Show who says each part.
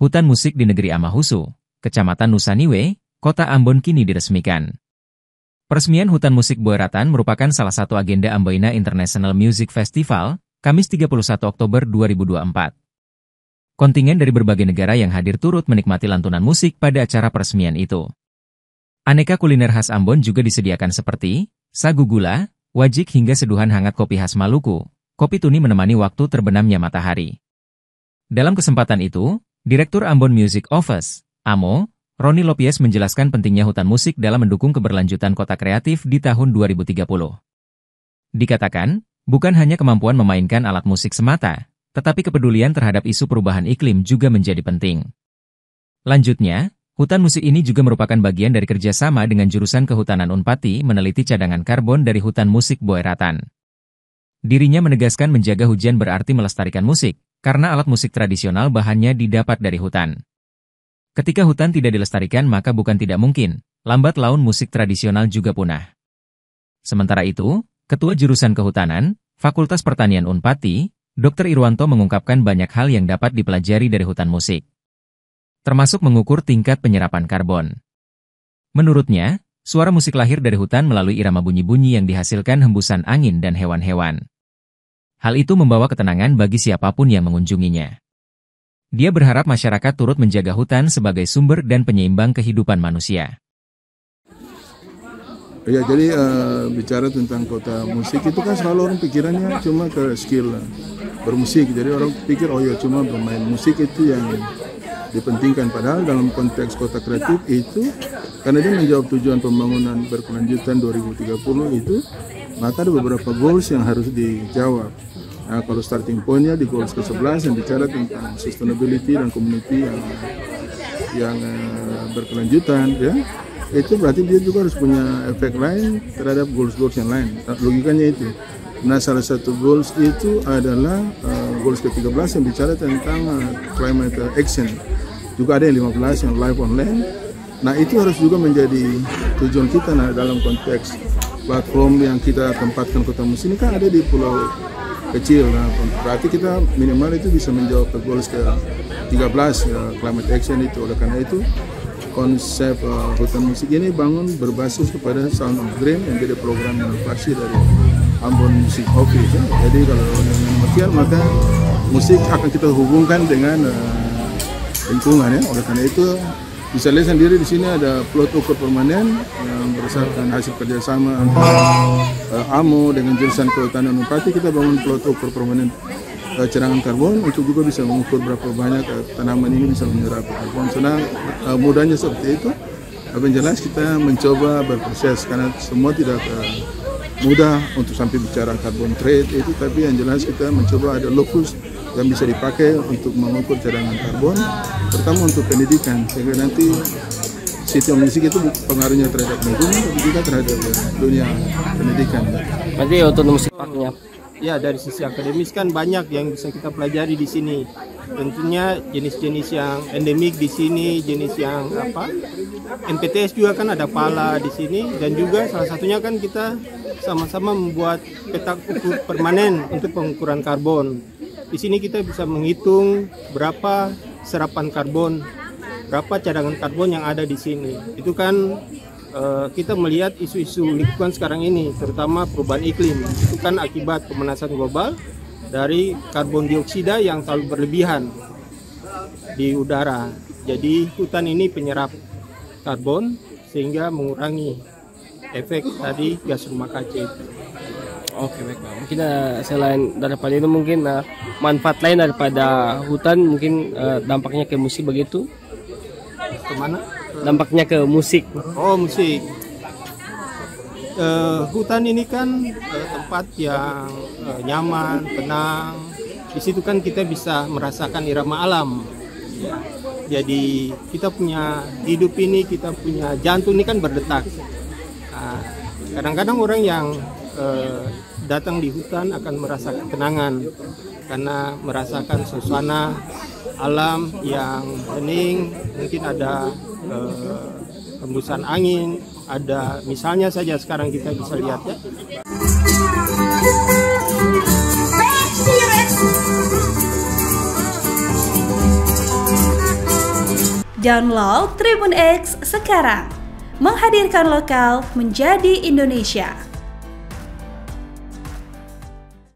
Speaker 1: Hutan musik di negeri Amahusu, Kecamatan Nusaniwe, Kota Ambon kini diresmikan. Peresmian Hutan Musik Boeratan merupakan salah satu agenda Amboina International Music Festival, Kamis 31 Oktober 2024. Kontingen dari berbagai negara yang hadir turut menikmati lantunan musik pada acara peresmian itu. Aneka kuliner khas Ambon juga disediakan seperti sagu gula, wajik hingga seduhan hangat kopi khas Maluku. Kopi tuni menemani waktu terbenamnya matahari. Dalam kesempatan itu, Direktur Ambon Music Office, AMO, Roni Lopies menjelaskan pentingnya hutan musik dalam mendukung keberlanjutan kota kreatif di tahun 2030. Dikatakan, bukan hanya kemampuan memainkan alat musik semata, tetapi kepedulian terhadap isu perubahan iklim juga menjadi penting. Lanjutnya, hutan musik ini juga merupakan bagian dari kerjasama dengan jurusan Kehutanan Unpati meneliti cadangan karbon dari hutan musik Boeratan. Dirinya menegaskan menjaga hujan berarti melestarikan musik, karena alat musik tradisional bahannya didapat dari hutan. Ketika hutan tidak dilestarikan maka bukan tidak mungkin, lambat laun musik tradisional juga punah. Sementara itu, Ketua Jurusan Kehutanan, Fakultas Pertanian Unpati, Dr. Irwanto mengungkapkan banyak hal yang dapat dipelajari dari hutan musik. Termasuk mengukur tingkat penyerapan karbon. Menurutnya, suara musik lahir dari hutan melalui irama bunyi-bunyi yang dihasilkan hembusan angin dan hewan-hewan. Hal itu membawa ketenangan bagi siapapun yang mengunjunginya. Dia berharap masyarakat turut menjaga hutan sebagai sumber dan penyeimbang kehidupan manusia.
Speaker 2: Ya, jadi bicara tentang kota musik itu kan selalu orang pikirannya cuma ke skill bermusik. Jadi orang pikir oh ya cuma bermain musik itu yang dipentingkan. Padahal dalam konteks kota kreatif itu, karena dia menjawab tujuan pembangunan berkelanjutan 2030 itu, maka ada beberapa goals yang harus dijawab. Nah, kalau starting point-nya di goals ke-11 yang bicara tentang sustainability dan community yang berkelanjutan, ya, itu berarti dia juga harus punya efek lain terhadap goals-goals yang lain. Logikanya itu. Nah, salah satu goals itu adalah goals ke-13 yang bicara tentang climate action. Juga ada yang 15 yang live on land. Nah, itu harus juga menjadi tujuan kita dalam konteks platform yang kita tempatkan kota musik ini kan ada di pulau kecil. Nah, berarti kita minimal itu bisa menjawab ke goals ke-13 climate action itu. Oleh karena itu, konsep hutan musik ini bangun berbasis kepada Sound of Dream yang jadi program inovasi dari Ambon Music Office. Ya. Jadi kalau dengan demikian maka musik akan kita hubungkan dengan lingkungan ya. Oleh karena itu bisa lihat sendiri di sini ada plot ukur permanen yang berdasarkan hasil kerjasama antara AMO dengan jurusan Kehutanan Unpati. Kita bangun plot ukur permanen cadangan karbon untuk juga bisa mengukur berapa banyak tanaman ini bisa menyerap karbon. Senang mudahnya seperti itu. Apa yang jelas kita mencoba berproses karena semua tidak mudah untuk sampai bicara carbon trade itu, tapi yang jelas kita mencoba ada lokus yang bisa dipakai untuk mengukur cadangan karbon, terutama untuk pendidikan, sehingga nanti sistem musik itu pengaruhnya terhadap lingkungan, tapi juga terhadap dunia pendidikan.
Speaker 3: Berarti otonomi parknya?
Speaker 4: Ya, dari sisi akademis kan banyak yang bisa kita pelajari di sini. Tentunya jenis-jenis yang endemik di sini, jenis yang MPTS juga kan ada pala di sini, dan juga salah satunya kan kita sama-sama membuat peta ukur permanen untuk pengukuran karbon. Di sini kita bisa menghitung berapa serapan karbon, berapa cadangan karbon yang ada di sini. Itu kan kita melihat isu-isu lingkungan sekarang ini, terutama perubahan iklim. Itu kan akibat pemanasan global dari karbon dioksida yang terlalu berlebihan di udara. Jadi hutan ini penyerap karbon sehingga mengurangi efek tadi gas rumah kaca itu.
Speaker 3: Oke, baik Pak. Mungkin selain daripada itu mungkin manfaat lain daripada hutan mungkin dampaknya ke musik begitu?
Speaker 4: Kemana?
Speaker 3: Dampaknya ke musik.
Speaker 4: Oh, musik. Hutan ini kan tempat yang nyaman, tenang. Di situ kan kita bisa merasakan irama alam. Ya. Jadi kita punya hidup ini, kita punya jantung ini kan berdetak. Nah, kadang-kadang orang yang datang di hutan akan merasakan ketenangan karena merasakan suasana alam yang hening, mungkin ada hembusan angin, ada misalnya saja sekarang kita bisa lihat ya.
Speaker 5: Download Tribun X sekarang. Menghadirkan lokal menjadi Indonesia.